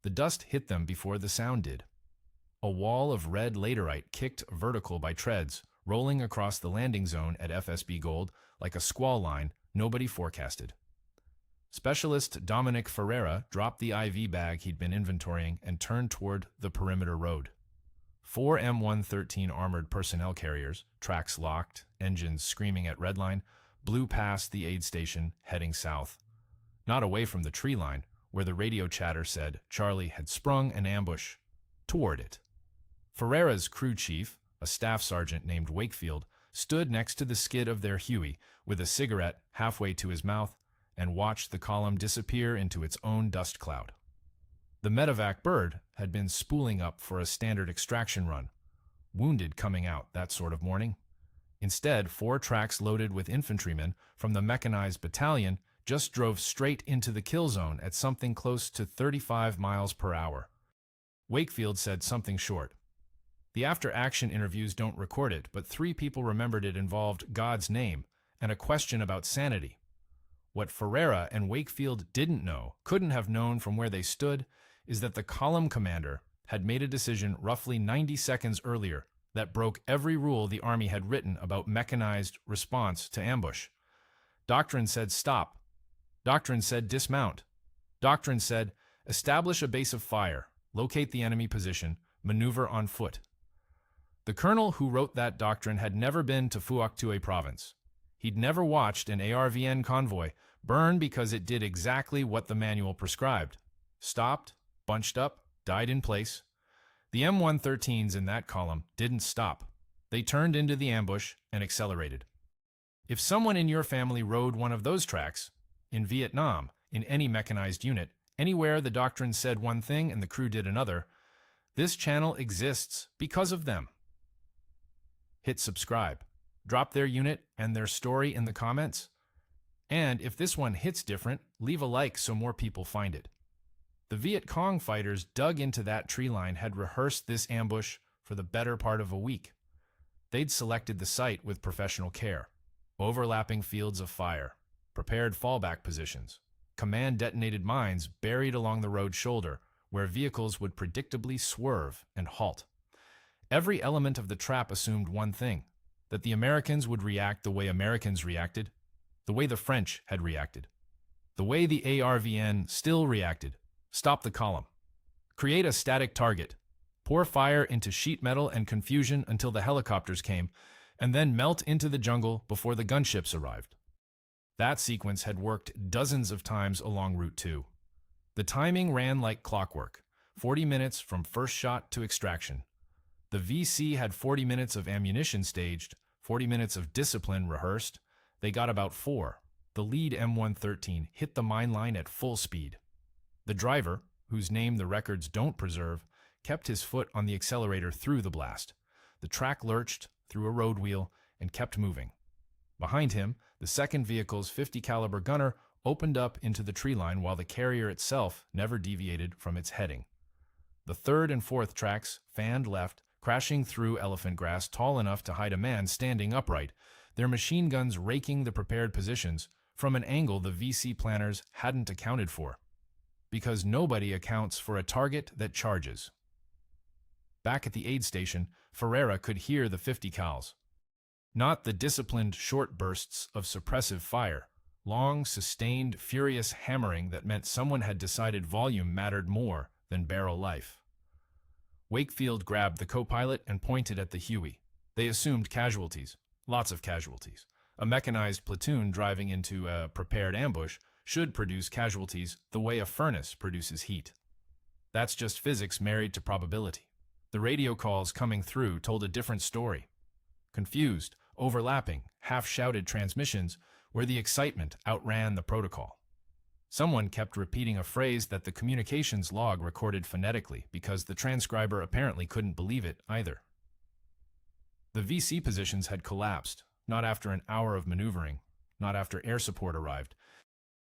The dust hit them before the sound did. A wall of red laterite kicked vertical by treads, rolling across the landing zone at FSB Gold like a squall line nobody forecasted. Specialist Dominic Ferreira dropped the IV bag he'd been inventorying and turned toward the perimeter road. 4 M113 armored personnel carriers, tracks locked, engines screaming at redline, blew past the aid station, heading south. Not away from the tree line, where the radio chatter said Charlie had sprung an ambush, toward it. Ferreira's crew chief, a staff sergeant named Wakefield, stood next to the skid of their Huey with a cigarette halfway to his mouth and watched the column disappear into its own dust cloud. The medevac bird had been spooling up for a standard extraction run, wounded coming out that sort of morning. Instead, 4 tracks loaded with infantrymen from the Mechanized battalion just drove straight into the kill zone at something close to 35 miles per hour. Wakefield said something short. The after-action interviews don't record it, but 3 people remembered it involved God's name and a question about sanity. What Ferreira and Wakefield didn't know, couldn't have known from where they stood, is that the column commander had made a decision roughly 90 seconds earlier that broke every rule the Army had written about mechanized response to ambush. Doctrine said stop. Doctrine said dismount. Doctrine said establish a base of fire, locate the enemy position, maneuver on foot. The colonel who wrote that doctrine had never been to Phuoc Tue province. He'd never watched an ARVN convoy burn because it did exactly what the manual prescribed. Stopped, bunched up, died in place. The M113s in that column didn't stop. They turned into the ambush and accelerated. If someone in your family rode one of those tracks, in Vietnam, in any mechanized unit, anywhere the doctrine said one thing and the crew did another, this channel exists because of them. Hit subscribe. Drop their unit and their story in the comments. And if this one hits different, leave a like so more people find it. The Viet Cong fighters dug into that tree line had rehearsed this ambush for the better part of a week. They'd selected the site with professional care. Overlapping fields of fire, prepared fallback positions, command-detonated mines buried along the road shoulder where vehicles would predictably swerve and halt. Every element of the trap assumed one thing, that the Americans would react the way Americans reacted, the way the French had reacted, the way the ARVN still reacted. Stop the column. Create a static target. Pour fire into sheet metal and confusion until the helicopters came, and then melt into the jungle before the gunships arrived. That sequence had worked dozens of times along Route 2. The timing ran like clockwork, 40 minutes from first shot to extraction. The VC had 40 minutes of ammunition staged, 40 minutes of discipline rehearsed. They got about 4. The lead M113 hit the mine line at full speed. The driver, whose name the records don't preserve, kept his foot on the accelerator through the blast. The track lurched through a road wheel and kept moving. Behind him, the second vehicle's 50 caliber gunner opened up into the tree line while the carrier itself never deviated from its heading. The third and fourth tracks fanned left, crashing through elephant grass tall enough to hide a man standing upright, their machine guns raking the prepared positions from an angle the VC planners hadn't accounted for. Because nobody accounts for a target that charges. Back at the aid station, Ferreira could hear the 50 cals. Not the disciplined short bursts of suppressive fire, long, sustained, furious hammering that meant someone had decided volume mattered more than barrel life. Wakefield grabbed the co-pilot and pointed at the Huey. They assumed casualties, lots of casualties. A mechanized platoon driving into a prepared ambush should produce casualties the way a furnace produces heat. That's just physics married to probability. The radio calls coming through told a different story. Confused, overlapping, half-shouted transmissions where the excitement outran the protocol. Someone kept repeating a phrase that the communications log recorded phonetically because the transcriber apparently couldn't believe it either. The VC positions had collapsed, not after an hour of maneuvering, not after air support arrived.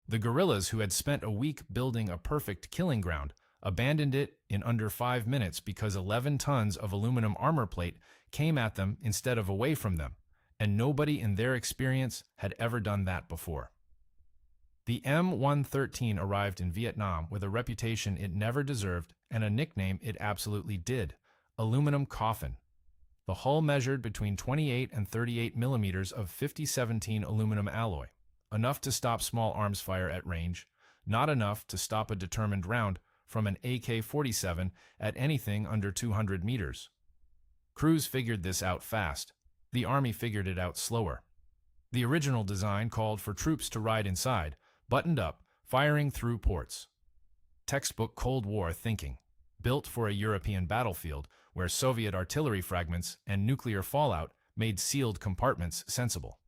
The guerrillas who had spent a week building a perfect killing ground abandoned it in under 5 minutes because 11 tons of aluminum armor plate came at them instead of away from them, and nobody in their experience had ever done that before. The M113 arrived in Vietnam with a reputation it never deserved and a nickname it absolutely did: aluminum coffin. The hull measured between 28 and 38 millimeters of 5017 aluminum alloy, enough to stop small arms fire at range, not enough to stop a determined round from an AK-47 at anything under 200 meters. Crews figured this out fast. The Army figured it out slower. The original design called for troops to ride inside, buttoned up, firing through ports. Textbook Cold War thinking, built for a European battlefield where Soviet artillery fragments and nuclear fallout made sealed compartments sensible.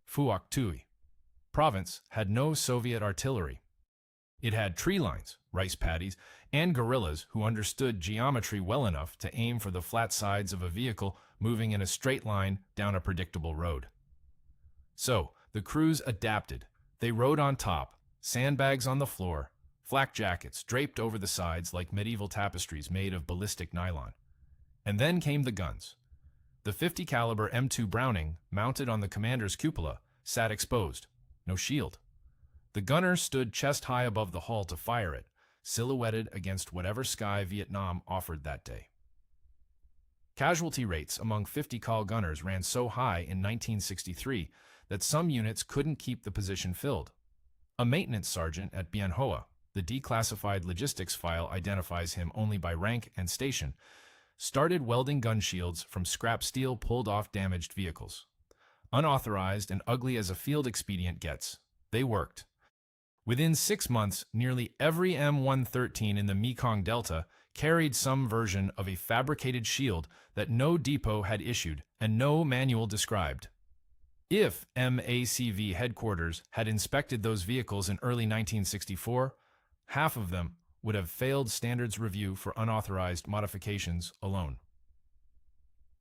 Phuoc Tuy province had no Soviet artillery. It had tree lines, rice paddies, and guerrillas who understood geometry well enough to aim for the flat sides of a vehicle moving in a straight line down a predictable road. So, the crews adapted. They rode on top, sandbags on the floor, flak jackets draped over the sides like medieval tapestries made of ballistic nylon. And then came the guns. The 50 caliber M2 Browning, mounted on the commander's cupola, sat exposed, no shield. The gunner stood chest high above the hull to fire it, silhouetted against whatever sky Vietnam offered that day. Casualty rates among 50 cal gunners ran so high in 1963 that some units couldn't keep the position filled. A maintenance sergeant at Bien Hoa, the declassified logistics file identifies him only by rank and station, started welding gun shields from scrap steel pulled off damaged vehicles. Unauthorized and ugly as a field expedient gets, they worked. Within 6 months, nearly every M113 in the Mekong Delta carried some version of a fabricated shield that no depot had issued and no manual described. If MACV headquarters had inspected those vehicles in early 1964, half of them would have failed standards review for unauthorized modifications alone.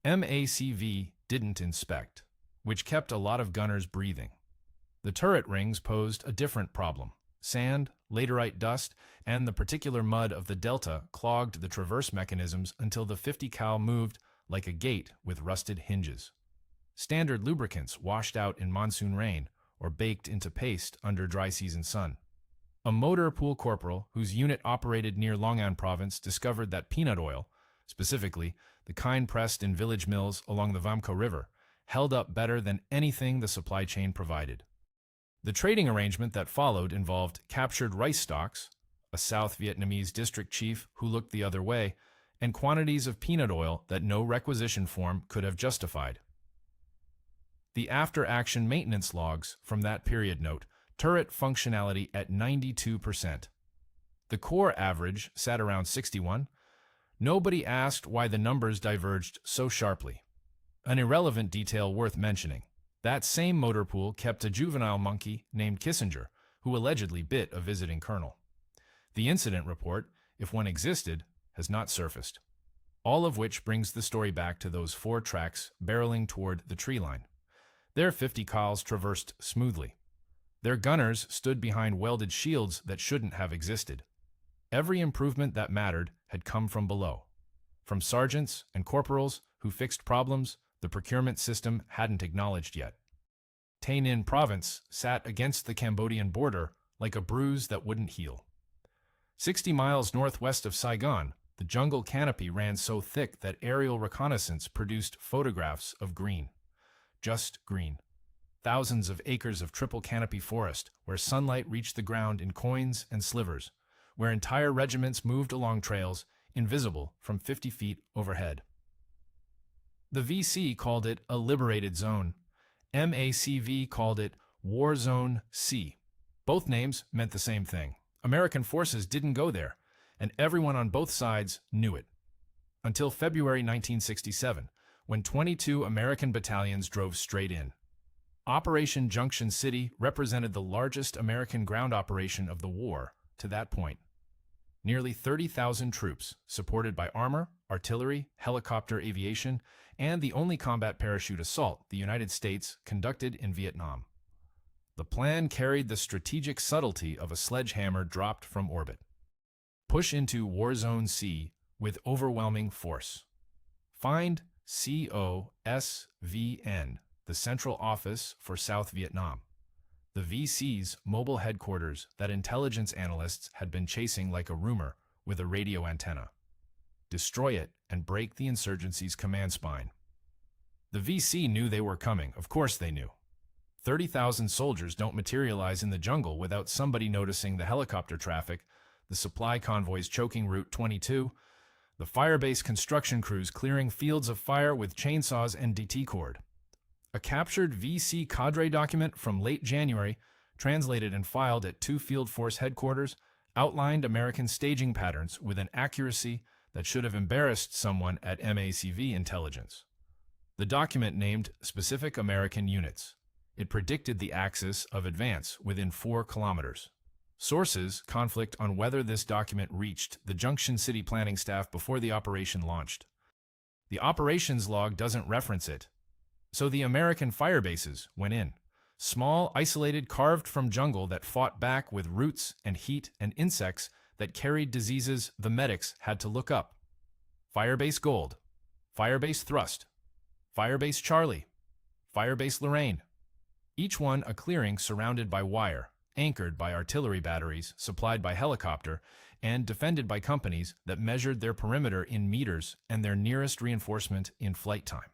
MACV didn't inspect, which kept a lot of gunners breathing. The turret rings posed a different problem. Sand, laterite dust, and the particular mud of the delta clogged the traverse mechanisms until the 50 cal moved like a gate with rusted hinges. Standard lubricants washed out in monsoon rain or baked into paste under dry season sun. A motor pool corporal whose unit operated near Long An province discovered that peanut oil, specifically the kind pressed in village mills along the Vamco River, held up better than anything the supply chain provided. The trading arrangement that followed involved captured rice stalks, a South Vietnamese district chief who looked the other way, and quantities of peanut oil that no requisition form could have justified. The after-action maintenance logs from that period note turret functionality at 92%. The core average sat around 61. Nobody asked why the numbers diverged so sharply. An irrelevant detail worth mentioning. That same motor pool kept a juvenile monkey named Kissinger, who allegedly bit a visiting colonel. The incident report, if one existed, has not surfaced. All of which brings the story back to those 4 tracks barreling toward the tree line. Their 50 cals traversed smoothly. Their gunners stood behind welded shields that shouldn't have existed. Every improvement that mattered had come from below. From sergeants and corporals who fixed problems the procurement system hadn't acknowledged yet. Tay Ninh province sat against the Cambodian border like a bruise that wouldn't heal. 60 miles northwest of Saigon, the jungle canopy ran so thick that aerial reconnaissance produced photographs of green. Just green. Thousands of acres of triple canopy forest where sunlight reached the ground in coins and slivers, where entire regiments moved along trails, invisible from 50 feet overhead. The VC called it a liberated zone. MACV called it War Zone C. Both names meant the same thing. American forces didn't go there, and everyone on both sides knew it. Until February 1967, when 22 American battalions drove straight in. Operation Junction City represented the largest American ground operation of the war to that point. Nearly 30,000 troops, supported by armor, artillery, helicopter aviation, and the only combat parachute assault the United States conducted in Vietnam. The plan carried the strategic subtlety of a sledgehammer dropped from orbit. Push into War Zone C with overwhelming force. Find COSVN, the Central Office for South Vietnam. The VC's mobile headquarters that intelligence analysts had been chasing like a rumor with a radio antenna. Destroy it and break the insurgency's command spine. The VC knew they were coming. Of course they knew. 30,000 soldiers don't materialize in the jungle without somebody noticing the helicopter traffic, the supply convoys choking Route 22, the Firebase construction crews clearing fields of fire with chainsaws and DT cord. A captured VC cadre document from late January, translated and filed at 2 Field Force headquarters, outlined American staging patterns with an accuracy that should have embarrassed someone at MACV intelligence. The document named specific American units. It predicted the axis of advance within 4 kilometers. Sources conflict on whether this document reached the Junction City planning staff before the operation launched. The operations log doesn't reference it. So the American firebases went in. Small, isolated, carved from jungle that fought back with roots and heat and insects that carried diseases the medics had to look up. Firebase Gold, Firebase Thrust, Firebase Charlie, Firebase Lorraine. Each one a clearing surrounded by wire, anchored by artillery batteries, supplied by helicopter, and defended by companies that measured their perimeter in meters and their nearest reinforcement in flight time.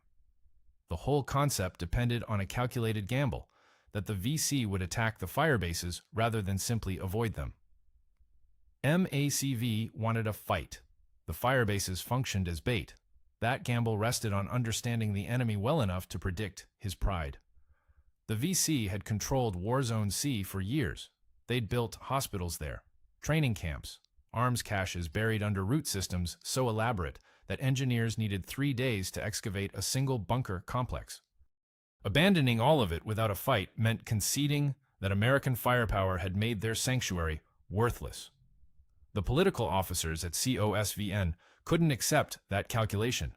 The whole concept depended on a calculated gamble, that the VC would attack the firebases rather than simply avoid them. MACV wanted a fight. The firebases functioned as bait. That gamble rested on understanding the enemy well enough to predict his pride. The VC had controlled War Zone C for years. They'd built hospitals there, training camps, arms caches buried under root systems so elaborate that engineers needed 3 days to excavate a single bunker complex. Abandoning all of it without a fight meant conceding that American firepower had made their sanctuary worthless. The political officers at COSVN couldn't accept that calculation.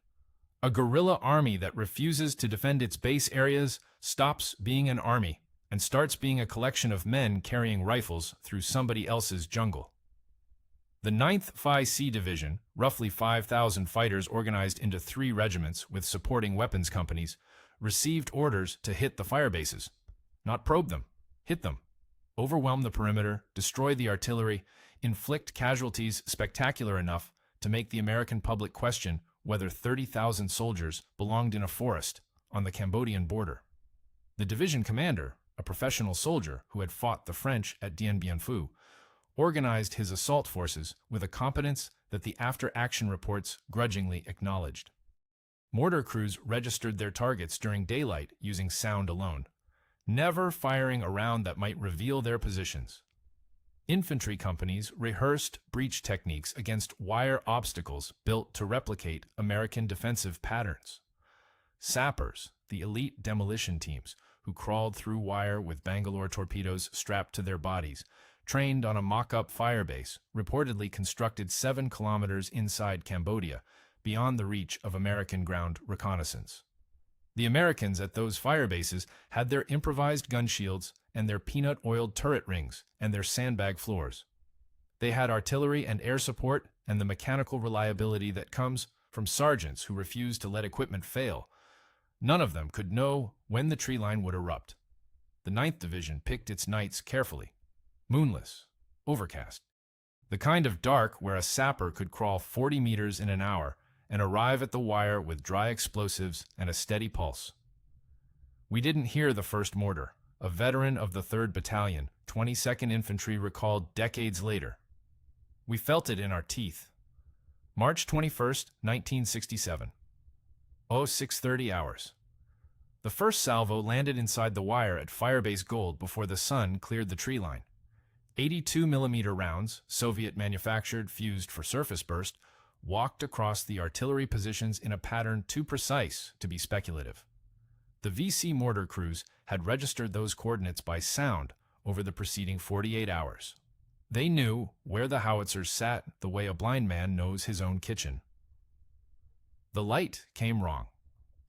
A guerrilla army that refuses to defend its base areas stops being an army and starts being a collection of men carrying rifles through somebody else's jungle. The 9th Phi C Division, roughly 5,000 fighters organized into 3 regiments with supporting weapons companies, received orders to hit the firebases. Not probe them, hit them. Overwhelm the perimeter, destroy the artillery, inflict casualties spectacular enough to make the American public question whether 30,000 soldiers belonged in a forest on the Cambodian border. The division commander, a professional soldier who had fought the French at Dien Bien Phu, organized his assault forces with a competence that the after-action reports grudgingly acknowledged. Mortar crews registered their targets during daylight using sound alone, never firing a round that might reveal their positions. Infantry companies rehearsed breach techniques against wire obstacles built to replicate American defensive patterns. Sappers, the elite demolition teams, who crawled through wire with Bangalore torpedoes strapped to their bodies, trained on a mock-up firebase, reportedly constructed 7 kilometers inside Cambodia, beyond the reach of American ground reconnaissance. The Americans at those firebases had their improvised gun shields and their peanut-oiled turret rings and their sandbag floors. They had artillery and air support and the mechanical reliability that comes from sergeants who refused to let equipment fail. None of them could know when the tree line would erupt. The 9th Division picked its nights carefully. Moonless, overcast. The kind of dark where a sapper could crawl 40 meters in an hour and arrive at the wire with dry explosives and a steady pulse. We didn't hear the first mortar, a veteran of the 3rd Battalion, 22nd Infantry recalled decades later. We felt it in our teeth. March 21st, 1967. 06:30 hours. The first salvo landed inside the wire at Firebase Gold before the sun cleared the tree line. 82mm rounds, Soviet-manufactured, fused for surface burst, walked across the artillery positions in a pattern too precise to be speculative. The VC mortar crews had registered those coordinates by sound over the preceding 48 hours. They knew where the howitzers sat the way a blind man knows his own kitchen. The light came wrong.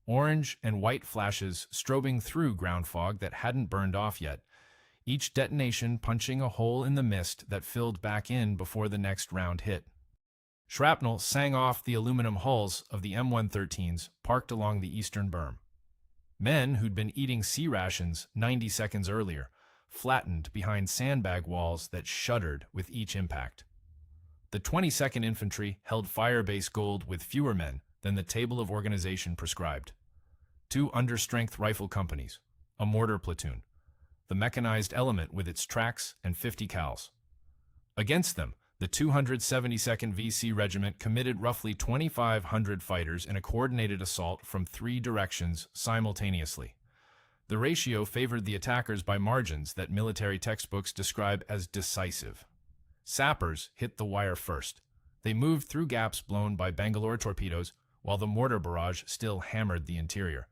Orange and white flashes strobing through ground fog that hadn't burned off yet, each detonation punching a hole in the mist that filled back in before the next round hit. Shrapnel sang off the aluminum hulls of the M113s parked along the eastern berm. Men who'd been eating sea rations 90 seconds earlier, flattened behind sandbag walls that shuddered with each impact. The 22nd Infantry held Firebase Gold with fewer men than the table of organization prescribed. 2 understrength rifle companies, a mortar platoon, the mechanized element with its tracks and 50 cals. Against them, the 272nd VC Regiment committed roughly 2,500 fighters in a coordinated assault from 3 directions simultaneously. The ratio favored the attackers by margins that military textbooks describe as decisive. Sappers hit the wire first. They moved through gaps blown by Bangalore torpedoes, while the mortar barrage still hammered the interior,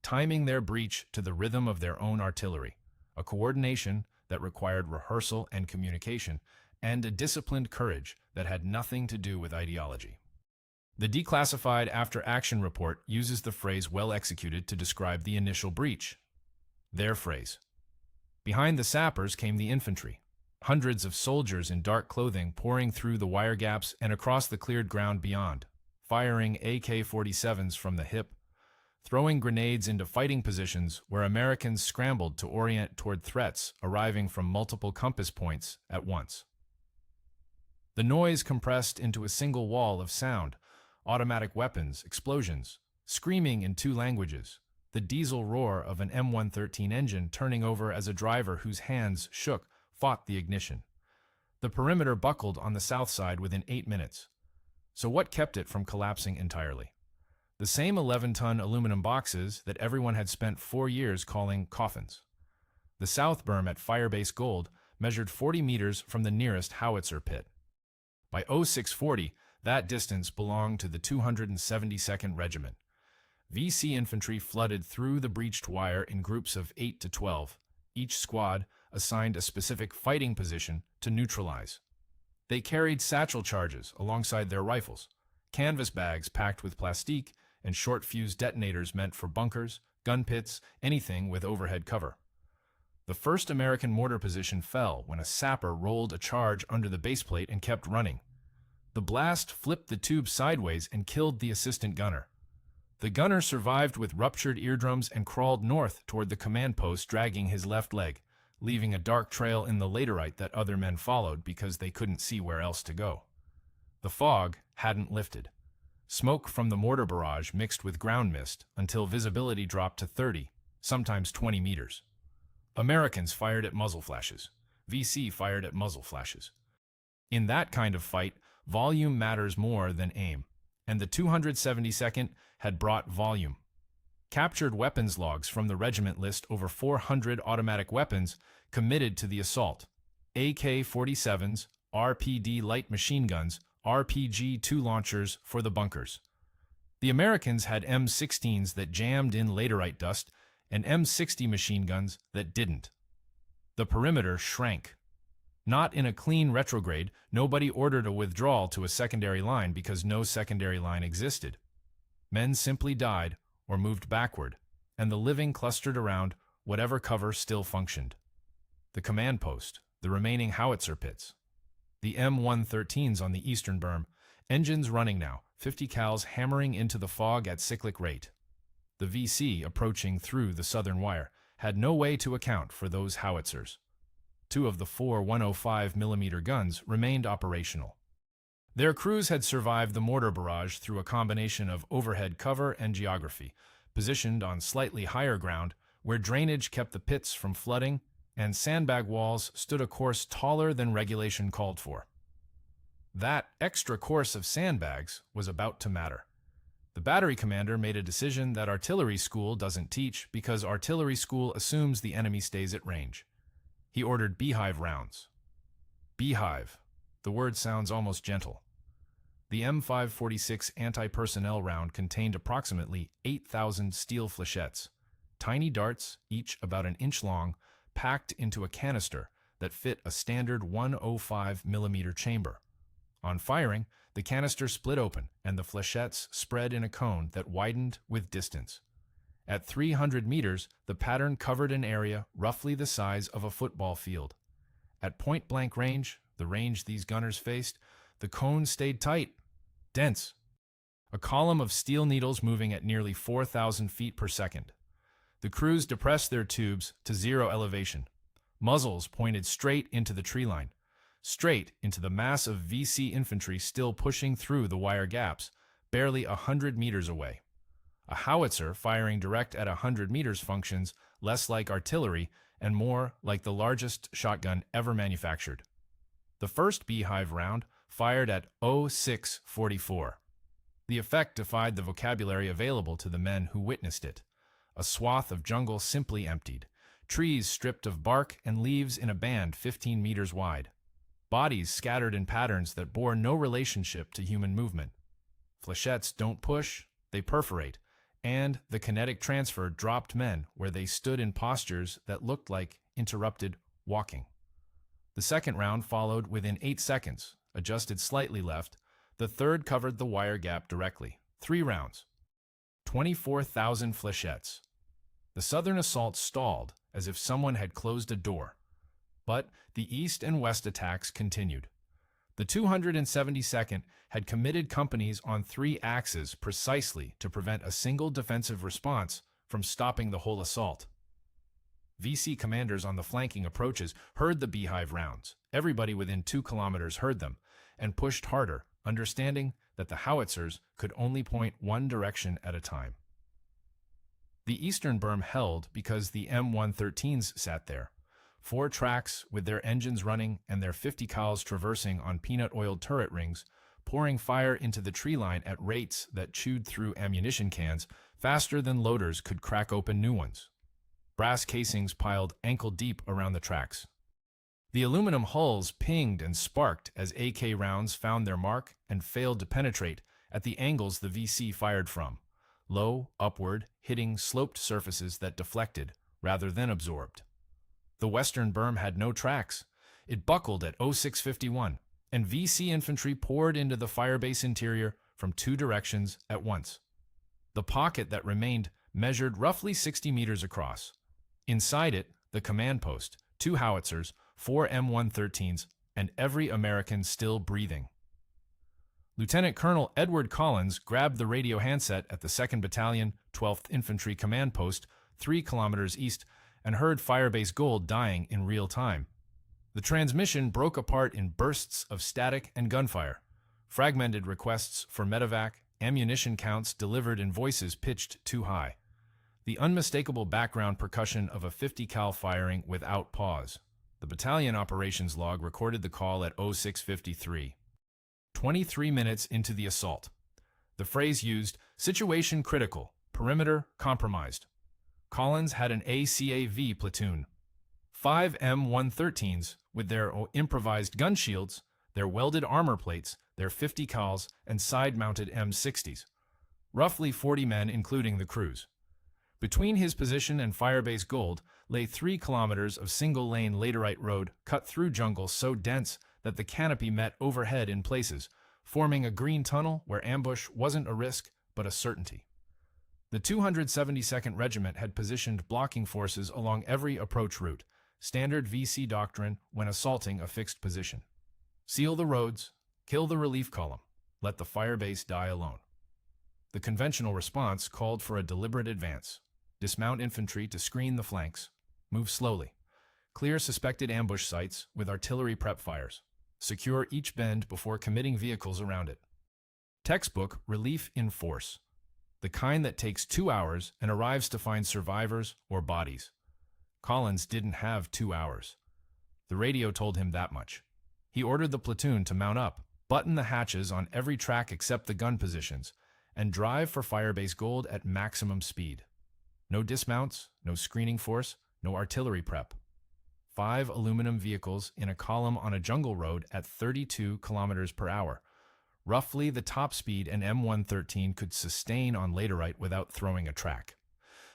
timing their breach to the rhythm of their own artillery, a coordination that required rehearsal and communication, and a disciplined courage that had nothing to do with ideology. The declassified after-action report uses the phrase "well executed" to describe the initial breach. Their phrase. Behind the sappers came the infantry, hundreds of soldiers in dark clothing pouring through the wire gaps and across the cleared ground beyond, firing AK-47s from the hip, throwing grenades into fighting positions where Americans scrambled to orient toward threats arriving from multiple compass points at once. The noise compressed into a single wall of sound, automatic weapons, explosions, screaming in 2 languages, the diesel roar of an M113 engine turning over as a driver whose hands shook fought the ignition. The perimeter buckled on the south side within 8 minutes. So what kept it from collapsing entirely? The same 11-ton aluminum boxes that everyone had spent 4 years calling coffins. The south berm at Firebase Gold measured 40 meters from the nearest howitzer pit. By 0640, that distance belonged to the 272nd Regiment. VC infantry flooded through the breached wire in groups of 8 to 12, each squad assigned a specific fighting position to neutralize. They carried satchel charges alongside their rifles, canvas bags packed with plastique, and short-fuse detonators meant for bunkers, gun pits, anything with overhead cover. The first American mortar position fell when a sapper rolled a charge under the baseplate and kept running. The blast flipped the tube sideways and killed the assistant gunner. The gunner survived with ruptured eardrums and crawled north toward the command post, dragging his left leg, leaving a dark trail in the laterite that other men followed because they couldn't see where else to go. The fog hadn't lifted. Smoke from the mortar barrage mixed with ground mist until visibility dropped to 30, sometimes 20 meters. Americans fired at muzzle flashes. VC fired at muzzle flashes. In that kind of fight, volume matters more than aim, and the 272nd had brought volume. Captured weapons logs from the regiment list over 400 automatic weapons committed to the assault. AK-47s, RPD light machine guns, RPG-2 launchers for the bunkers. The Americans had M16s that jammed in laterite dust and M60 machine guns that didn't. The perimeter shrank. Not in a clean retrograde, nobody ordered a withdrawal to a secondary line because no secondary line existed. Men simply died or moved backward, and the living clustered around whatever cover still functioned. The command post, the remaining howitzer pits. The M113s on the eastern berm, engines running now, 50 cals hammering into the fog at cyclic rate. The VC approaching through the southern wire had no way to account for those howitzers. 2 of the 4 105mm guns remained operational. Their crews had survived the mortar barrage through a combination of overhead cover and geography, positioned on slightly higher ground where drainage kept the pits from flooding and sandbag walls stood a course taller than regulation called for. That extra course of sandbags was about to matter. The battery commander made a decision that artillery school doesn't teach because artillery school assumes the enemy stays at range. He ordered beehive rounds. Beehive. The word sounds almost gentle. The M546 anti-personnel round contained approximately 8,000 steel flechettes, tiny darts, each about an inch long, packed into a canister that fit a standard 105mm chamber. On firing, the canister split open and the flechettes spread in a cone that widened with distance. At 300 meters, the pattern covered an area roughly the size of a football field. At point-blank range, the range these gunners faced, the cone stayed tight, dense. A column of steel needles moving at nearly 4,000 feet per second. The crews depressed their tubes to 0 elevation, muzzles pointed straight into the tree line, straight into the mass of VC infantry still pushing through the wire gaps, barely 100 meters away. A howitzer firing direct at 100 meters functions less like artillery and more like the largest shotgun ever manufactured. The first beehive round fired at 0644. The effect defied the vocabulary available to the men who witnessed it. A swath of jungle simply emptied, trees stripped of bark and leaves in a band 15 meters wide, bodies scattered in patterns that bore no relationship to human movement. Flechettes don't push, they perforate, and the kinetic transfer dropped men where they stood in postures that looked like interrupted walking. The second round followed within 8 seconds, adjusted slightly left. The third covered the wire gap directly. 3 rounds. 24,000 flechettes. The southern assault stalled as if someone had closed a door. But the east and west attacks continued. The 272nd had committed companies on 3 axes precisely to prevent a single defensive response from stopping the whole assault. VC commanders on the flanking approaches heard the beehive rounds. Everybody within 2 kilometers heard them and pushed harder, understanding that the howitzers could only point one direction at a time. The eastern berm held because the M113s sat there, 4 tracks with their engines running and their 50 cals traversing on peanut-oiled turret rings, pouring fire into the tree line at rates that chewed through ammunition cans faster than loaders could crack open new ones. Brass casings piled ankle-deep around the tracks. The aluminum hulls pinged and sparked as AK rounds found their mark and failed to penetrate at the angles the VC fired from, low, upward, hitting sloped surfaces that deflected rather than absorbed. The western berm had no tracks. It buckled at 0651, and VC infantry poured into the firebase interior from 2 directions at once. The pocket that remained measured roughly 60 meters across. Inside it, the command post, 2 howitzers, 4 M113s, and every American still breathing. Lieutenant Colonel Edward Collins grabbed the radio handset at the 2nd Battalion, 12th Infantry Command Post, 3 kilometers east, and heard Firebase Gold dying in real time. The transmission broke apart in bursts of static and gunfire, fragmented requests for medevac, ammunition counts delivered in voices pitched too high. The unmistakable background percussion of a 50 cal firing without pause. The battalion operations log recorded the call at 0653. 23 minutes into the assault. The phrase used, situation critical, perimeter compromised. Collins had an ACAV platoon. 5 M113s with their improvised gun shields, their welded armor plates, their 50 cals, and side-mounted M60s. Roughly 40 men including the crews. Between his position and Firebase Gold lay 3 kilometers of single-lane laterite road cut through jungle so dense that the canopy met overhead in places, forming a green tunnel where ambush wasn't a risk but a certainty. The 272nd Regiment had positioned blocking forces along every approach route, standard VC doctrine when assaulting a fixed position. Seal the roads, kill the relief column, let the firebase die alone. The conventional response called for a deliberate advance. Dismount infantry to screen the flanks. Move slowly. Clear suspected ambush sites with artillery prep fires. Secure each bend before committing vehicles around it. Textbook relief in force. The kind that takes 2 hours and arrives to find survivors or bodies. Collins didn't have 2 hours. The radio told him that much. He ordered the platoon to mount up, button the hatches on every track except the gun positions, and drive for Firebase Gold at maximum speed. No dismounts, no screening force, no artillery prep. 5 aluminum vehicles in a column on a jungle road at 32 kilometers per hour. Roughly the top speed an M113 could sustain on laterite without throwing a track.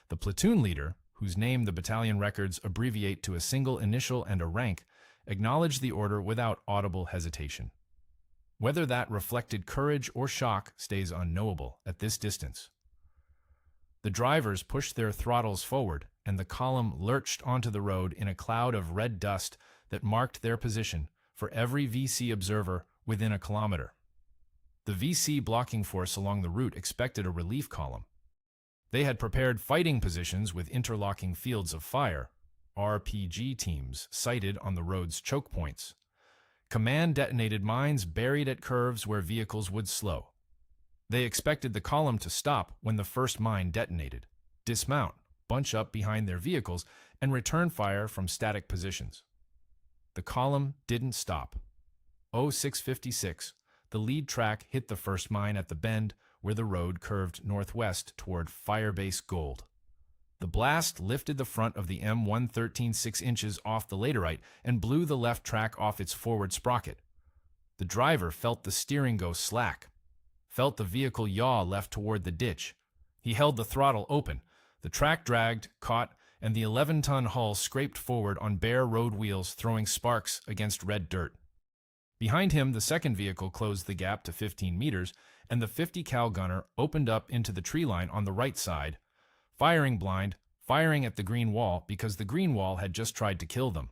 The platoon leader, whose name the battalion records abbreviate to a single initial and a rank, acknowledged the order without audible hesitation. Whether that reflected courage or shock stays unknowable at this distance. The drivers pushed their throttles forward, and the column lurched onto the road in a cloud of red dust that marked their position for every VC observer within a kilometer. The VC blocking force along the route expected a relief column. They had prepared fighting positions with interlocking fields of fire, RPG teams sighted on the road's choke points. Command detonated mines buried at curves where vehicles would slow. They expected the column to stop when the first mine detonated, dismount, bunch up behind their vehicles, and return fire from static positions. The column didn't stop. 0656, the lead track hit the first mine at the bend where the road curved northwest toward Firebase Gold. The blast lifted the front of the M113 6 inches off the laterite and blew the left track off its forward sprocket. The driver felt the steering go slack, felt the vehicle yaw left toward the ditch. He held the throttle open. The track dragged, caught, and the 11-ton hull scraped forward on bare road wheels, throwing sparks against red dirt. Behind him, the second vehicle closed the gap to 15 meters, and the 50 cal gunner opened up into the tree line on the right side, firing blind, firing at the green wall because the green wall had just tried to kill them.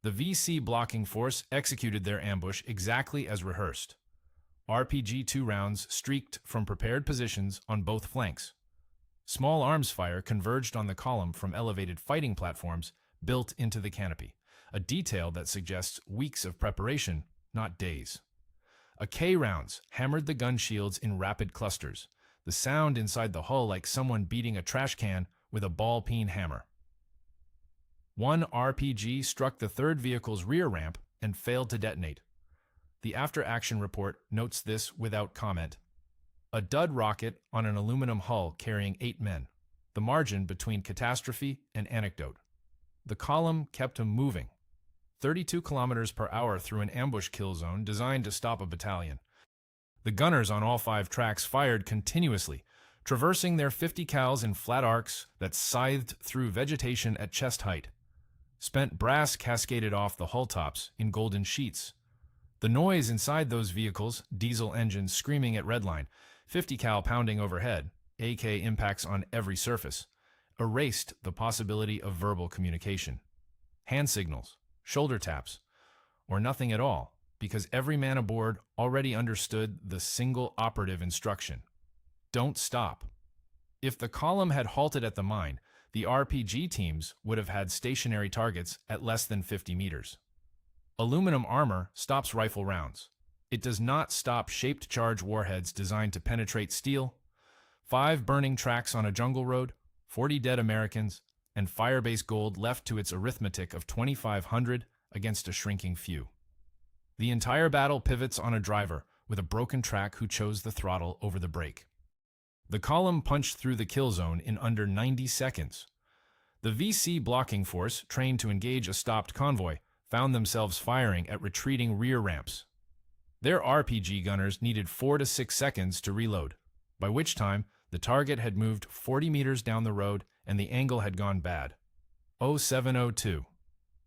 The VC blocking force executed their ambush exactly as rehearsed. RPG-2 rounds streaked from prepared positions on both flanks. Small arms fire converged on the column from elevated fighting platforms built into the canopy, a detail that suggests weeks of preparation, not days. AK rounds hammered the gun shields in rapid clusters, the sound inside the hull like someone beating a trash can with a ball-peen hammer. One RPG struck the third vehicle's rear ramp and failed to detonate. The after-action report notes this without comment. A dud rocket on an aluminum hull carrying 8 men, the margin between catastrophe and anecdote. The column kept him moving, 32 kilometers per hour through an ambush kill zone designed to stop a battalion. The gunners on all 5 tracks fired continuously, traversing their 50 cals in flat arcs that scythed through vegetation at chest height. Spent brass cascaded off the hull tops in golden sheets. The noise inside those vehicles, diesel engines screaming at redline, 50 cal pounding overhead, AK impacts on every surface, erased the possibility of verbal communication. Hand signals, shoulder taps, or nothing at all, because every man aboard already understood the single operative instruction: don't stop. If the column had halted at the mine, the RPG teams would have had stationary targets at less than 50 meters. Aluminum armor stops rifle rounds. It does not stop shaped charge warheads designed to penetrate steel. 5 burning tracks on a jungle road, 40 dead Americans, and Firebase Gold left to its arithmetic of 2,500 against a shrinking few. The entire battle pivots on a driver with a broken track who chose the throttle over the brake. The column punched through the kill zone in under 90 seconds. The VC blocking force, trained to engage a stopped convoy, found themselves firing at retreating rear ramps. Their RPG gunners needed 4 to 6 seconds to reload, by which time the target had moved 40 meters down the road and the angle had gone bad. 0702.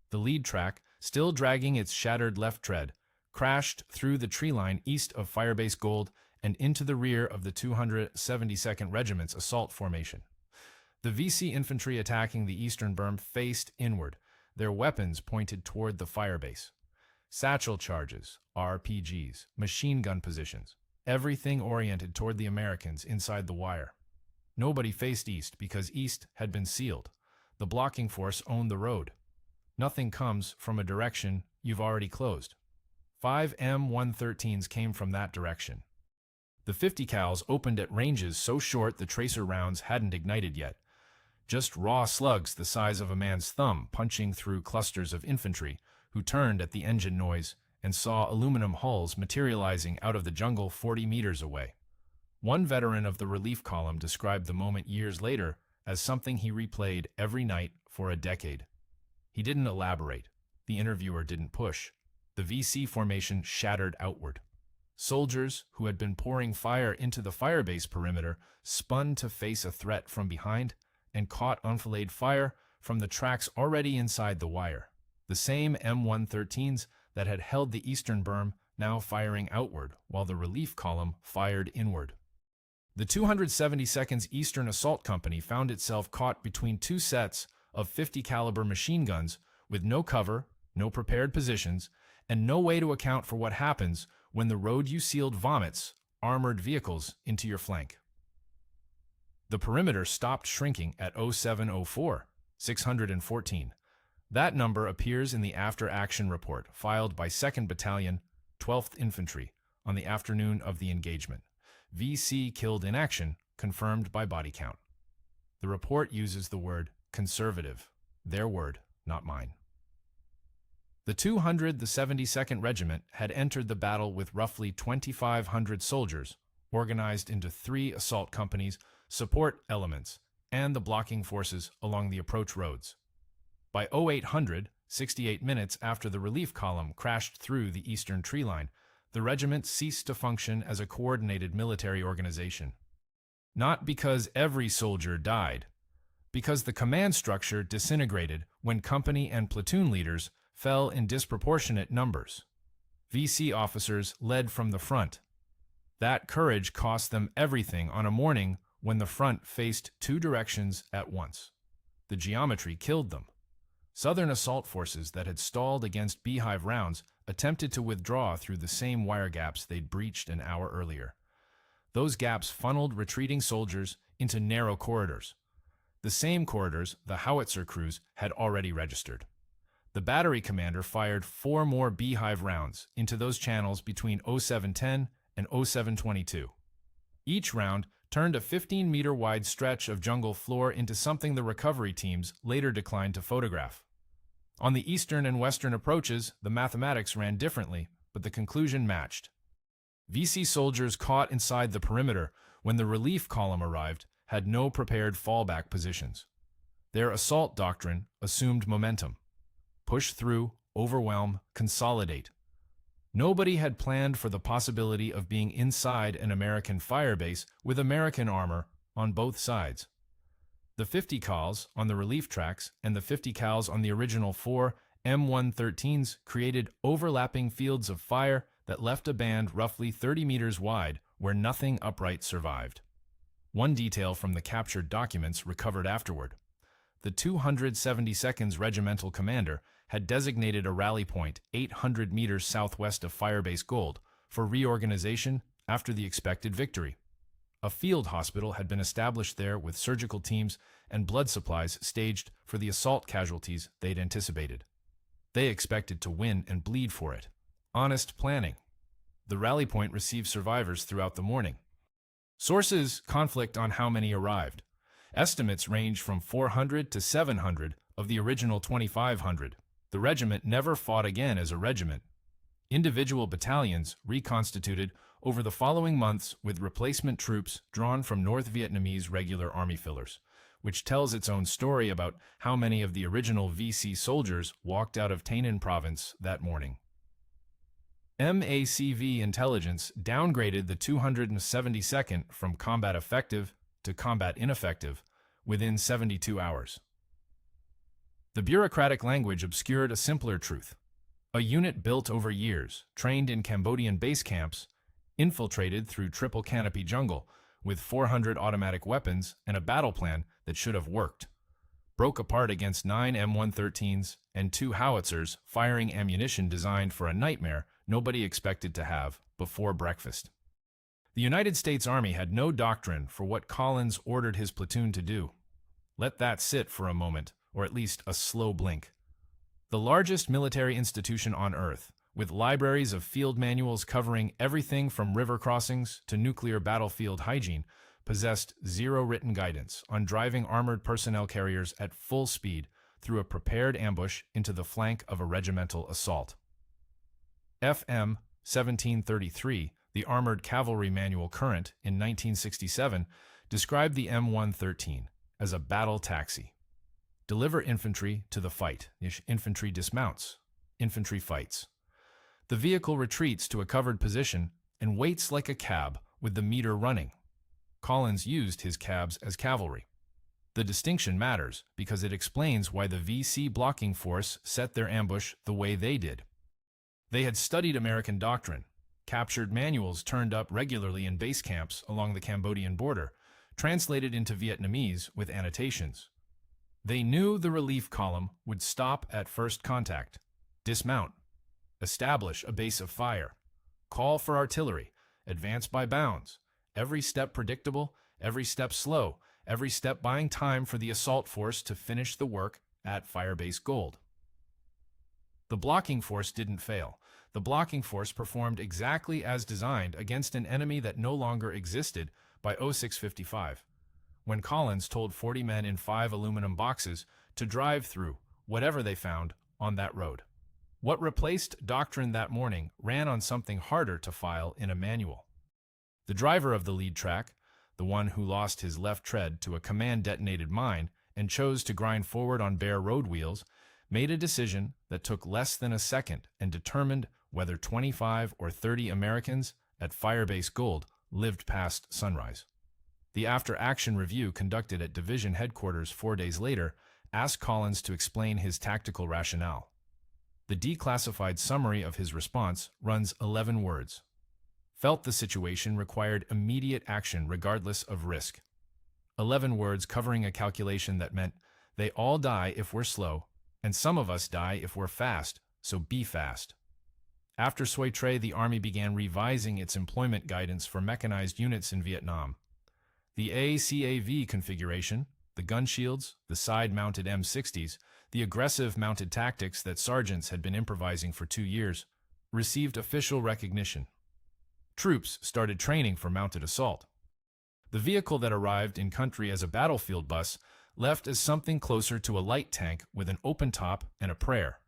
The lead track, still dragging its shattered left tread, crashed through the tree line east of Firebase Gold and into the rear of the 272nd Regiment's assault formation. The VC infantry attacking the eastern berm faced inward, their weapons pointed toward the firebase. Satchel charges, RPGs, machine gun positions, everything oriented toward the Americans inside the wire. Nobody faced east because east had been sealed. The blocking force owned the road. Nothing comes from a direction you've already closed. 5 M113s came from that direction. The 50 cals opened at ranges so short the tracer rounds hadn't ignited yet. Just raw slugs the size of a man's thumb punching through clusters of infantry who turned at the engine noise and saw aluminum hulls materializing out of the jungle 40 meters away. One veteran of the relief column described the moment years later as something he replayed every night for a decade. He didn't elaborate. The interviewer didn't push. The VC formation shattered outward. Soldiers who had been pouring fire into the firebase perimeter spun to face a threat from behind and caught enfilade fire from the tracks already inside the wire. The same M113s that had held the eastern berm now firing outward while the relief column fired inward. The 272nd's Eastern Assault Company found itself caught between 2 sets of 50 caliber machine guns with no cover, no prepared positions, and no way to account for what happens when the road you sealed vomits armored vehicles into your flank. The perimeter stopped shrinking at 0704, 614. That number appears in the after-action report filed by 2nd Battalion, 12th Infantry, on the afternoon of the engagement. VC killed in action, confirmed by body count. The report uses the word conservative, their word, not mine. The 272nd Regiment had entered the battle with roughly 2,500 soldiers, organized into 3 assault companies, support elements, and the blocking forces along the approach roads. By 0800, 68 minutes after the relief column crashed through the eastern tree line, the regiment ceased to function as a coordinated military organization. Not because every soldier died, because the command structure disintegrated when company and platoon leaders fell in disproportionate numbers. VC officers led from the front. That courage cost them everything on a morning when the front faced 2 directions at once. The geometry killed them. Southern assault forces that had stalled against beehive rounds attempted to withdraw through the same wire gaps they'd breached an hour earlier. Those gaps funneled retreating soldiers into narrow corridors. The same corridors the howitzer crews had already registered. The battery commander fired 4 more beehive rounds into those channels between 0710 and 0722. Each round turned a 15-meter wide stretch of jungle floor into something the recovery teams later declined to photograph. On the eastern and western approaches, the mathematics ran differently, but the conclusion matched. VC soldiers caught inside the perimeter when the relief column arrived had no prepared fallback positions. Their assault doctrine assumed momentum. Push through, overwhelm, consolidate. Nobody had planned for the possibility of being inside an American firebase with American armor on both sides. The 50 cals on the relief tracks and the 50 cals on the original 4 M113s created overlapping fields of fire that left a band roughly 30 meters wide where nothing upright survived. One detail from the captured documents recovered afterward. The 272nd's regimental commander had designated a rally point 800 meters southwest of Firebase Gold for reorganization after the expected victory. A field hospital had been established there with surgical teams and blood supplies staged for the assault casualties they'd anticipated. They expected to win and bleed for it. Honest planning. The rally point received survivors throughout the morning. Sources conflict on how many arrived. Estimates range from 400 to 700 of the original 2,500. The regiment never fought again as a regiment. Individual battalions reconstituted over the following months with replacement troops drawn from North Vietnamese regular army fillers, which tells its own story about how many of the original VC soldiers walked out of Tainan province that morning. MACV intelligence downgraded the 272nd from combat effective to combat ineffective within 72 hours. The bureaucratic language obscured a simpler truth. A unit built over years, trained in Cambodian base camps, infiltrated through triple canopy jungle with 400 automatic weapons and a battle plan that should have worked, broke apart against 9 M113s and 2 howitzers firing ammunition designed for a nightmare nobody expected to have before breakfast. The United States Army had no doctrine for what Collins ordered his platoon to do. Let that sit for a moment, or at least a slow blink. The largest military institution on Earth, with libraries of field manuals covering everything from river crossings to nuclear battlefield hygiene, possessed zero written guidance on driving armored personnel carriers at full speed through a prepared ambush into the flank of a regimental assault. FM 1733, the Armored Cavalry Manual current in 1967, described the M113 as a battle taxi. Deliver infantry to the fight. Infantry dismounts. Infantry fights. The vehicle retreats to a covered position and waits like a cab with the meter running. Collins used his cabs as cavalry. The distinction matters because it explains why the VC blocking force set their ambush the way they did. They had studied American doctrine, captured manuals turned up regularly in base camps along the Cambodian border, translated into Vietnamese with annotations. They knew the relief column would stop at first contact, dismount, establish a base of fire, call for artillery, advance by bounds, every step predictable, every step slow, every step buying time for the assault force to finish the work at Firebase Gold. The blocking force didn't fail. The blocking force performed exactly as designed against an enemy that no longer existed by 0655, when Collins told 40 men in 5 aluminum boxes to drive through whatever they found on that road. What replaced Doctrine that morning ran on something harder to file in a manual. The driver of the lead track, the one who lost his left tread to a command-detonated mine and chose to grind forward on bare road wheels, made a decision that took less than a second and determined whether 25 or 30 Americans at Firebase Gold lived past sunrise. The after-action review conducted at division headquarters 4 days later asked Collins to explain his tactical rationale. The declassified summary of his response runs 11 words. Felt the situation required immediate action regardless of risk. 11 words covering a calculation that meant they all die if we're slow, and some of us die if we're fast, so be fast. After Suoi Tre, the Army began revising its employment guidance for mechanized units in Vietnam. The ACAV configuration, the gun shields, the side-mounted M60s, the aggressive mounted tactics that sergeants had been improvising for 2 years, received official recognition. Troops started training for mounted assault. The vehicle that arrived in country as a battlefield bus left as something closer to a light tank with an open top and a prayer.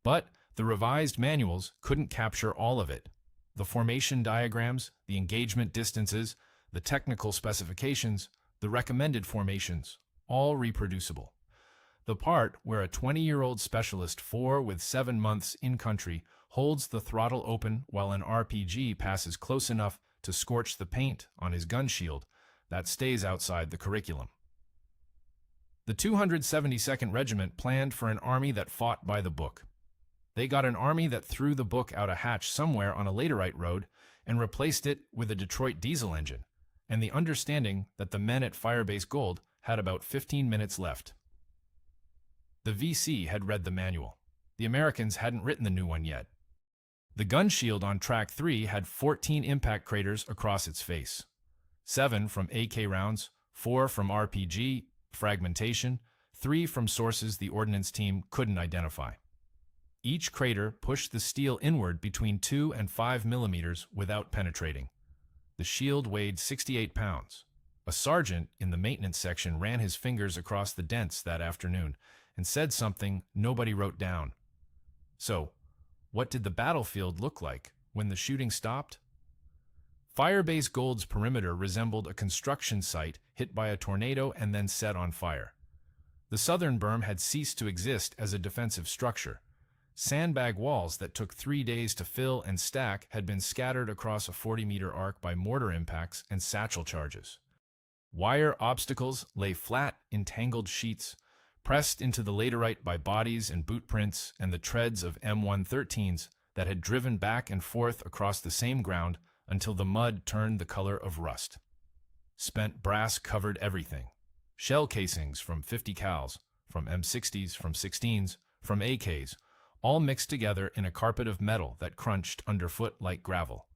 But the revised manuals couldn't capture all of it. The formation diagrams, the engagement distances, the technical specifications, the recommended formations, all reproducible. The part where a 20-year-old specialist 4 with 7 months in country holds the throttle open while an RPG passes close enough to scorch the paint on his gun shield, that stays outside the curriculum. The 272nd Regiment planned for an army that fought by the book. They got an army that threw the book out a hatch somewhere on a laterite road and replaced it with a Detroit diesel engine, and the understanding that the men at Firebase Gold had about 15 minutes left. The VC had read the manual. The Americans hadn't written the new one yet. The gun shield on Track 3 had 14 impact craters across its face. 7 from AK rounds, 4 from RPG, fragmentation, 3 from sources the ordnance team couldn't identify. Each crater pushed the steel inward between 2 and 5 millimeters without penetrating. The shield weighed 68 pounds. A sergeant in the maintenance section ran his fingers across the dents that afternoon and said something nobody wrote down. So, what did the battlefield look like when the shooting stopped? Firebase Gold's perimeter resembled a construction site hit by a tornado and then set on fire. The southern berm had ceased to exist as a defensive structure. Sandbag walls that took 3 days to fill and stack had been scattered across a 40-meter arc by mortar impacts and satchel charges. Wire obstacles lay flat in tangled sheets, pressed into the laterite by bodies and boot prints and the treads of M113s that had driven back and forth across the same ground until the mud turned the color of rust. Spent brass covered everything. Shell casings from 50 cals, from M60s, from 16s, from AKs, all mixed together in a carpet of metal that crunched underfoot like gravel.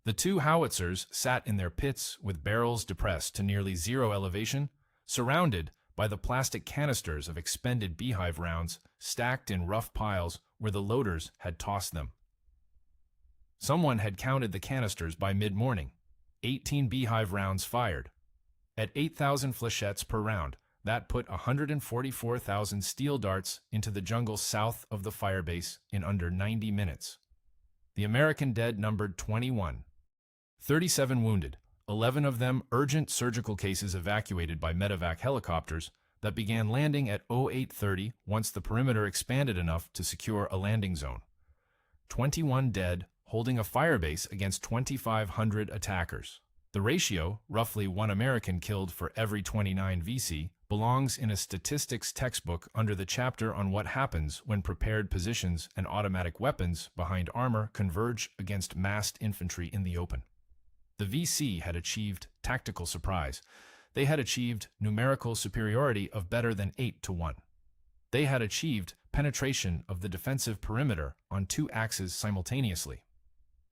The 2 howitzers sat in their pits with barrels depressed to nearly zero elevation, surrounded by the plastic canisters of expended beehive rounds stacked in rough piles where the loaders had tossed them. Someone had counted the canisters by mid-morning. 18 beehive rounds fired. At 8,000 flechettes per round, that put 144,000 steel darts into the jungle south of the firebase in under 90 minutes. The American dead numbered 21. 37 wounded, 11 of them urgent surgical cases evacuated by medevac helicopters that began landing at 0830 once the perimeter expanded enough to secure a landing zone. 21 dead, holding a firebase against 2,500 attackers. The ratio, roughly 1 American killed for every 29 VC, belongs in a statistics textbook under the chapter on what happens when prepared positions and automatic weapons behind armor converge against massed infantry in the open. The VC had achieved tactical surprise. They had achieved numerical superiority of better than 8-1. They had achieved penetration of the defensive perimeter on 2 axes simultaneously.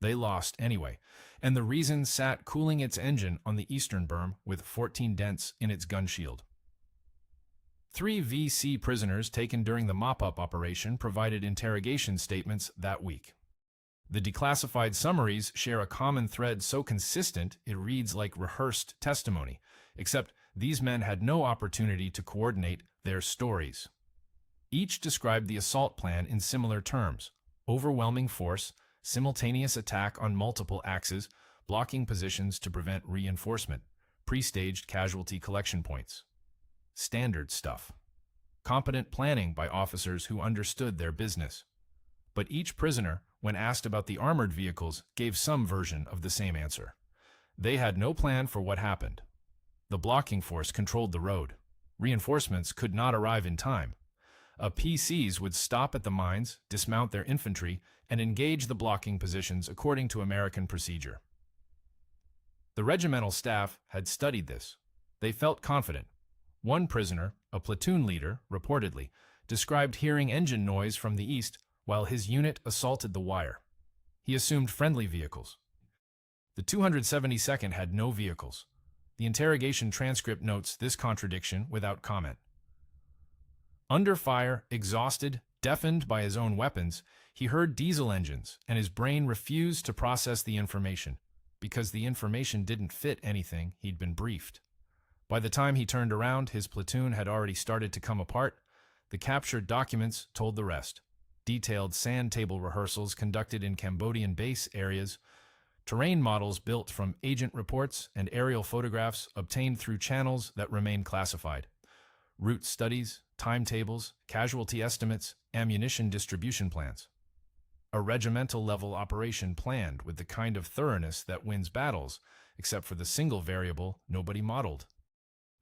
They lost anyway, and the reason sat cooling its engine on the eastern berm with 14 dents in its gun shield. 3 VC prisoners taken during the mop-up operation provided interrogation statements that week. The declassified summaries share a common thread so consistent it reads like rehearsed testimony, except these men had no opportunity to coordinate their stories. Each described the assault plan in similar terms: overwhelming force, simultaneous attack on multiple axes, blocking positions to prevent reinforcement, pre-staged casualty collection points. Standard stuff. Competent planning by officers who understood their business. But each prisoner, when asked about the armored vehicles, gave some version of the same answer. They had no plan for what happened. The blocking force controlled the road. Reinforcements could not arrive in time. PCs would stop at the mines, dismount their infantry, and engage the blocking positions according to American procedure. The regimental staff had studied this. They felt confident. One prisoner, a platoon leader, reportedly, described hearing engine noise from the east while his unit assaulted the wire. He assumed friendly vehicles. The 272nd had no vehicles. The interrogation transcript notes this contradiction without comment. Under fire, exhausted, deafened by his own weapons, he heard diesel engines, and his brain refused to process the information, because the information didn't fit anything he'd been briefed. By the time he turned around, his platoon had already started to come apart. The captured documents told the rest. Detailed sand table rehearsals conducted in Cambodian base areas, terrain models built from agent reports, and aerial photographs obtained through channels that remain classified. Route studies, timetables, casualty estimates, ammunition distribution plans. A regimental-level operation planned with the kind of thoroughness that wins battles, except for the single variable nobody modeled.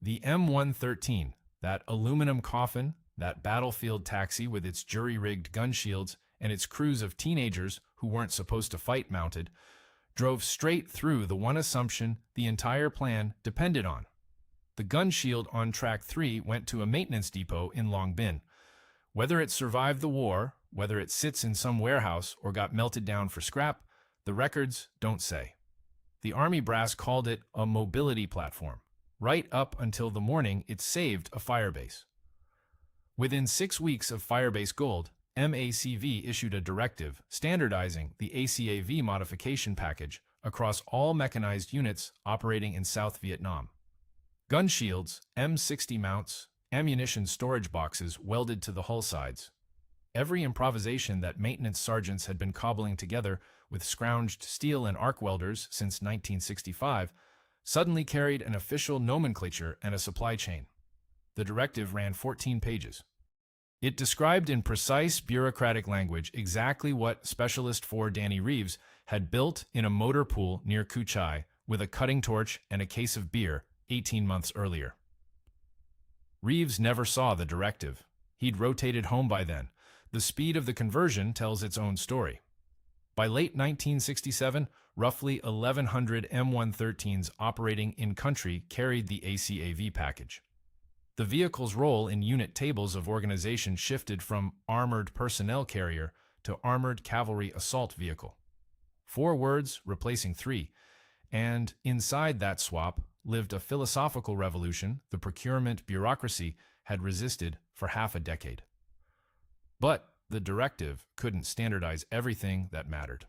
The M113, that aluminum coffin, that battlefield taxi with its jury-rigged gun shields and its crews of teenagers who weren't supposed to fight mounted, drove straight through the one assumption the entire plan depended on. The gun shield on Track 3 went to a maintenance depot in Long Bin. Whether it survived the war, whether it sits in some warehouse or got melted down for scrap, the records don't say. The Army brass called it a mobility platform, right up until the morning it saved a Firebase. Within 6 weeks of Firebase Gold, MACV issued a directive standardizing the ACAV modification package across all mechanized units operating in South Vietnam. Gun shields, M60 mounts, ammunition storage boxes welded to the hull sides. Every improvisation that maintenance sergeants had been cobbling together with scrounged steel and arc welders since 1965 suddenly carried an official nomenclature and a supply chain. The directive ran 14 pages. It described in precise bureaucratic language exactly what Specialist 4 Danny Reeves had built in a motor pool near Cu Chai with a cutting torch and a case of beer 18 months earlier. Reeves never saw the directive. He'd rotated home by then. The speed of the conversion tells its own story. By late 1967, roughly 1,100 M113s operating in-country carried the ACAV package. The vehicle's role in unit tables of organization shifted from Armored Personnel Carrier to Armored Cavalry Assault Vehicle. 4 words replacing 3, and inside that swap lived a philosophical revolution the procurement bureaucracy had resisted for half a decade. But the directive couldn't standardize everything that mattered.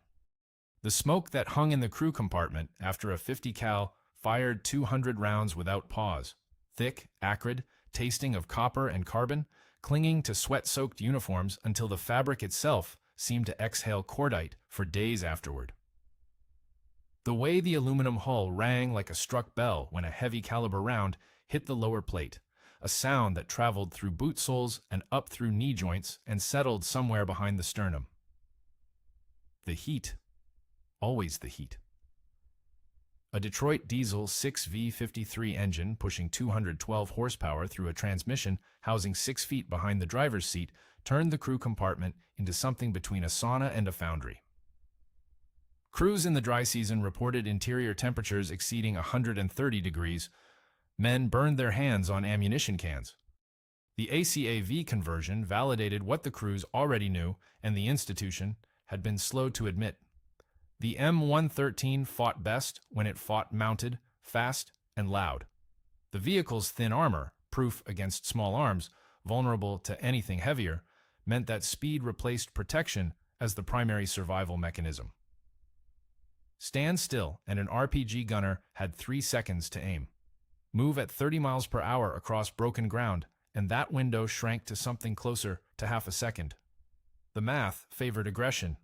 The smoke that hung in the crew compartment after a 50 cal fired 200 rounds without pause, thick, acrid, tasting of copper and carbon, clinging to sweat-soaked uniforms until the fabric itself seemed to exhale cordite for days afterward. The way the aluminum hull rang like a struck bell when a heavy caliber round hit the lower plate, a sound that traveled through boot soles and up through knee joints and settled somewhere behind the sternum. The heat. Always the heat. A Detroit diesel 6V53 engine pushing 212 horsepower through a transmission housing 6 feet behind the driver's seat turned the crew compartment into something between a sauna and a foundry. Crews in the dry season reported interior temperatures exceeding 130 degrees. Men burned their hands on ammunition cans. The ACAV conversion validated what the crews already knew and the institution had been slow to admit. The M113 fought best when it fought mounted, fast, and loud. The vehicle's thin armor, proof against small arms, vulnerable to anything heavier, meant that speed replaced protection as the primary survival mechanism. Stand still, and an RPG gunner had 3 seconds to aim. Move at 30 miles per hour across broken ground, and that window shrank to something closer to half a second. The math favored aggression.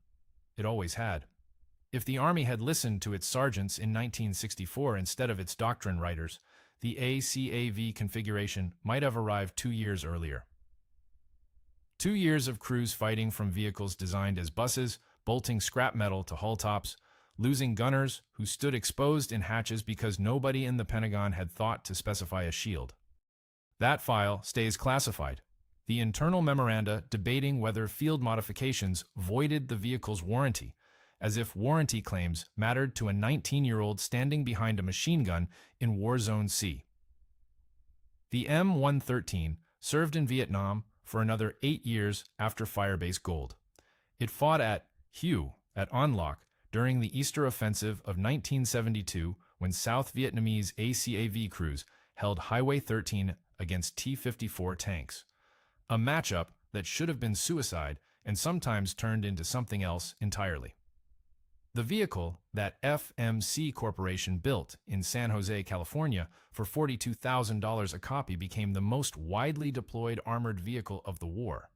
It always had. If the Army had listened to its sergeants in 1964 instead of its doctrine writers, the ACAV configuration might have arrived 2 years earlier. 2 years of crews fighting from vehicles designed as buses, bolting scrap metal to hull tops, losing gunners who stood exposed in hatches because nobody in the Pentagon had thought to specify a shield. That file stays classified. The internal memoranda debating whether field modifications voided the vehicle's warranty, as if warranty claims mattered to a 19-year-old standing behind a machine gun in War Zone C. The M113 served in Vietnam for another 8 years after Firebase Gold. It fought at Hue at An Loc during the Easter Offensive of 1972 when South Vietnamese ACAV crews held Highway 13 against T-54 tanks, a matchup that should have been suicide and sometimes turned into something else entirely. The vehicle that FMC Corporation built in San Jose, California for $42,000 a copy became the most widely deployed armored vehicle of the war.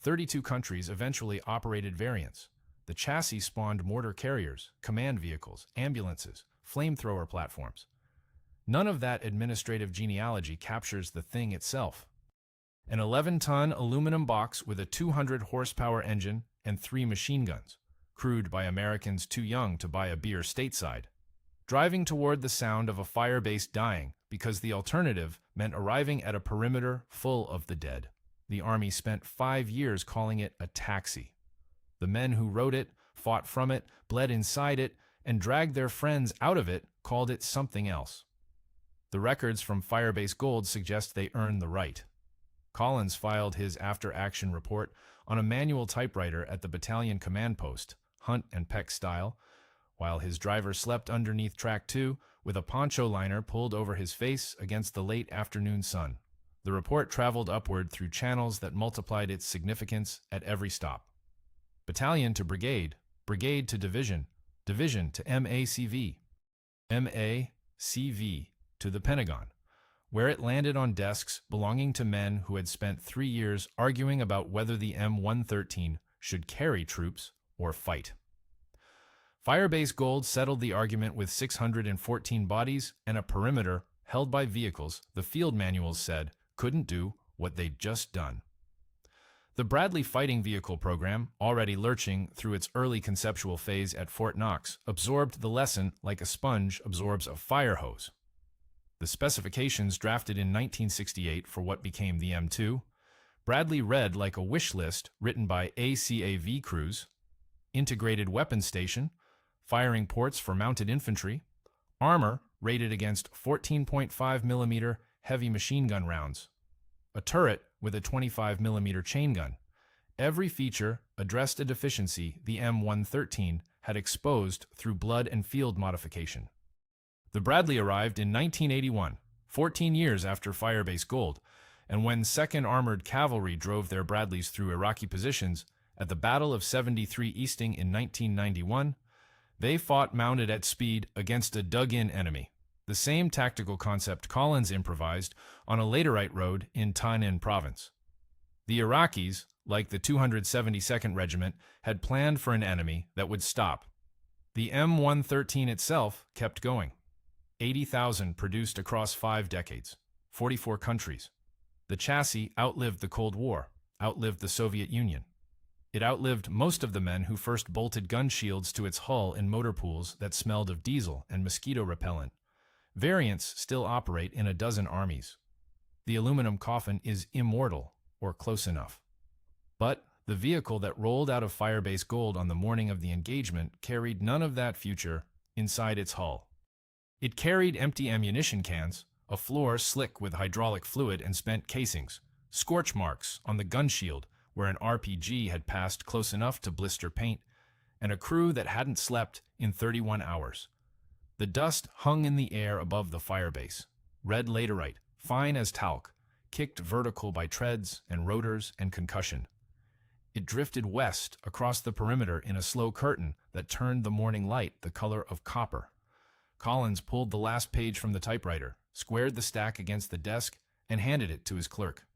32 countries eventually operated variants. The chassis spawned mortar carriers, command vehicles, ambulances, flamethrower platforms. None of that administrative genealogy captures the thing itself. An 11-ton aluminum box with a 200-horsepower engine and 3 machine guns, crewed by Americans too young to buy a beer stateside, driving toward the sound of a fire base dying because the alternative meant arriving at a perimeter full of the dead. The Army spent 5 years calling it a taxi. The men who wrote it, fought from it, bled inside it, and dragged their friends out of it called it something else. The records from Firebase Gold suggest they earned the right. Collins filed his after-action report on a manual typewriter at the battalion command post, Hunt and Peck style, while his driver slept underneath track 2 with a poncho liner pulled over his face against the late afternoon sun. The report traveled upward through channels that multiplied its significance at every stop. Battalion to brigade, brigade to division, division to MACV, MACV to the Pentagon, where it landed on desks belonging to men who had spent 3 years arguing about whether the M113 should carry troops or fight. Firebase Gold settled the argument with 614 bodies and a perimeter held by vehicles the field manuals said couldn't do what they'd just done. The Bradley Fighting Vehicle program, already lurching through its early conceptual phase at Fort Knox, absorbed the lesson like a sponge absorbs a fire hose. The specifications drafted in 1968 for what became the M2, Bradley read like a wish list written by ACAV crews: integrated weapons station, firing ports for mounted infantry, armor rated against 14.5mm heavy machine gun rounds, a turret with a 25mm chain gun. Every feature addressed a deficiency the M113 had exposed through blood and field modification. The Bradley arrived in 1981, 14 years after Firebase Gold, and when 2nd Armored Cavalry drove their Bradleys through Iraqi positions at the Battle of 73 Easting in 1991, they fought mounted at speed against a dug-in enemy, the same tactical concept Collins improvised on a laterite road in Thanh Ninh province. The Iraqis, like the 272nd Regiment, had planned for an enemy that would stop. The M113 itself kept going. 80,000 produced across 5 decades, 44 countries. The chassis outlived the Cold War, outlived the Soviet Union. It outlived most of the men who first bolted gun shields to its hull in motor pools that smelled of diesel and mosquito repellent. Variants still operate in a dozen armies. The aluminum coffin is immortal, or close enough. But the vehicle that rolled out of Firebase Gold on the morning of the engagement carried none of that future inside its hull. It carried empty ammunition cans, a floor slick with hydraulic fluid and spent casings, scorch marks on the gun shield where an RPG had passed close enough to blister paint, and a crew that hadn't slept in 31 hours. The dust hung in the air above the firebase, red laterite, fine as talc, kicked vertical by treads and rotors and concussion. It drifted west across the perimeter in a slow curtain that turned the morning light the color of copper. Collins pulled the last page from the typewriter, squared the stack against the desk, and handed it to his clerk.